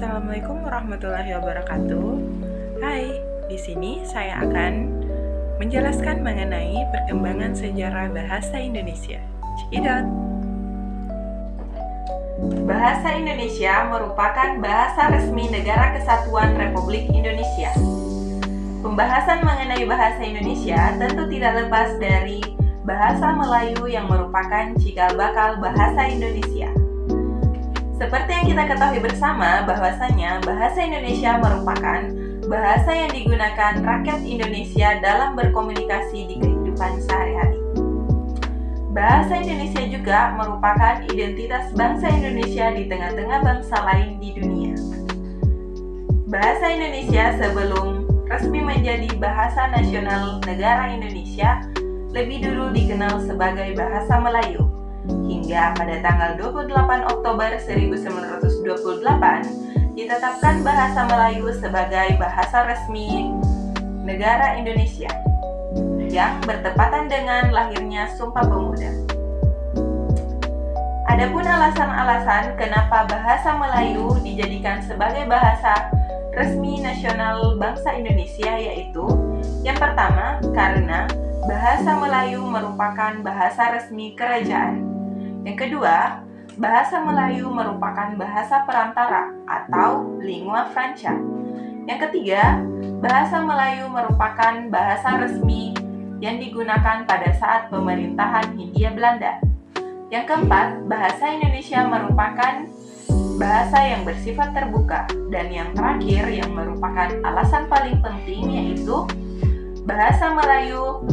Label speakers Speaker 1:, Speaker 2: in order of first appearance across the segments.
Speaker 1: Assalamualaikum warahmatullahi wabarakatuh. Hai, di sini saya akan menjelaskan mengenai perkembangan sejarah bahasa Indonesia. Cekidot. Bahasa Indonesia merupakan bahasa resmi Negara Kesatuan Republik Indonesia. Pembahasan mengenai bahasa Indonesia tentu tidak lepas dari bahasa Melayu yang merupakan cikal bakal bahasa Indonesia. Seperti yang kita ketahui bersama bahwasanya bahasa Indonesia merupakan bahasa yang digunakan rakyat Indonesia dalam berkomunikasi di kehidupan sehari-hari. Bahasa Indonesia juga merupakan identitas bangsa Indonesia di tengah-tengah bangsa lain di dunia. Bahasa Indonesia sebelum resmi menjadi bahasa nasional negara Indonesia lebih dulu dikenal sebagai bahasa Melayu. Hingga pada tanggal 28 Oktober 1928 ditetapkan bahasa Melayu sebagai bahasa resmi negara Indonesia yang bertepatan dengan lahirnya Sumpah Pemuda. Adapun alasan-alasan kenapa bahasa Melayu dijadikan sebagai bahasa resmi nasional bangsa Indonesia yaitu yang pertama, karena bahasa Melayu merupakan bahasa resmi kerajaan. Yang kedua, bahasa Melayu merupakan bahasa perantara atau lingua franca. Yang ketiga, bahasa Melayu merupakan bahasa resmi yang digunakan pada saat pemerintahan Hindia Belanda. Yang keempat, bahasa Indonesia merupakan bahasa yang bersifat terbuka. Dan yang terakhir, yang merupakan alasan paling penting yaitu bahasa Melayu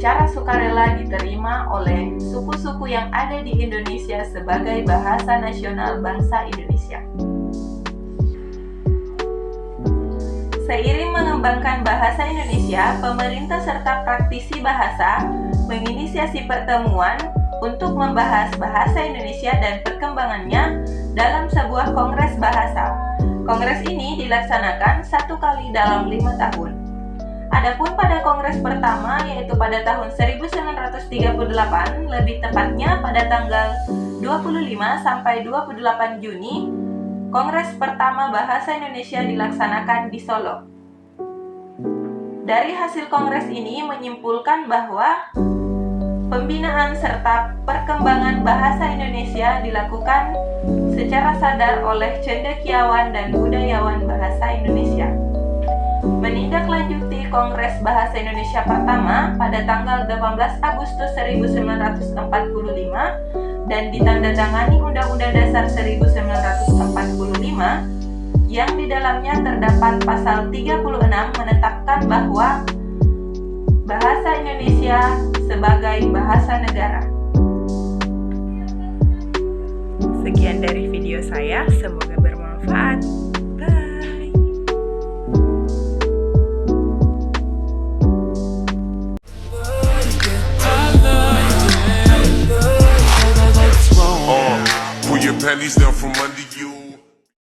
Speaker 1: secara sukarela diterima oleh suku-suku yang ada di Indonesia sebagai bahasa nasional bangsa Indonesia. Seiring mengembangkan bahasa Indonesia, pemerintah serta praktisi bahasa menginisiasi pertemuan untuk membahas bahasa Indonesia dan perkembangannya dalam sebuah kongres bahasa. Kongres ini dilaksanakan 1 kali dalam 5 tahun. Adapun pada kongres pertama yaitu pada tahun 1938, lebih tepatnya pada tanggal 25 sampai 28 Juni, kongres pertama bahasa Indonesia dilaksanakan di Solo. Dari hasil kongres ini menyimpulkan bahwa pembinaan serta perkembangan bahasa Indonesia dilakukan secara sadar oleh cendekiawan dan budayawan bahasa Indonesia. Menindaklanjuti Kongres Bahasa Indonesia pertama pada tanggal 18 Agustus 1945 dan ditandatangani Undang-Undang Dasar 1945 yang di dalamnya terdapat pasal 36 menetapkan bahwa bahasa Indonesia sebagai bahasa negara. Sekian dari video saya, semoga bermanfaat.